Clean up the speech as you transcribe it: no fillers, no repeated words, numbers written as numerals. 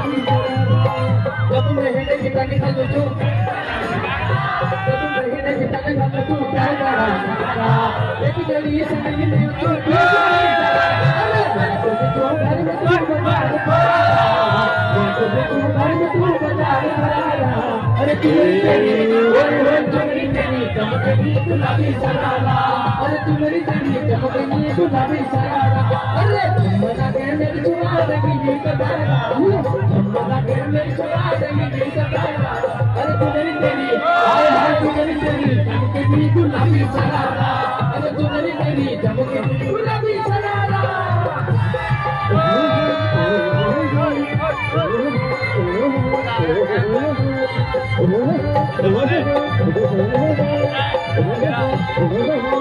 जब तुम रहने की ताकि का जो जब तुम रहने की ताकि का जो क्या करा एक गली संग में तो अरे तो घर में तू बजा अरे तू तेरी वो चमड़ी तेरी चमकनी गुलाबी सरारा अरे तू मेरी तेरी चमकनी गुलाबी सरारा अरे मना के मेरी चुरा देगी ये कदारा मना के मेरी चुरा देगी ये कदारा अरे तू मेरी तेरी हाय हाय तू मेरी तेरी चमकनी गुलाबी सरारा अरे तू मेरी तेरी चमकनी गुलाबी सरारा Oh,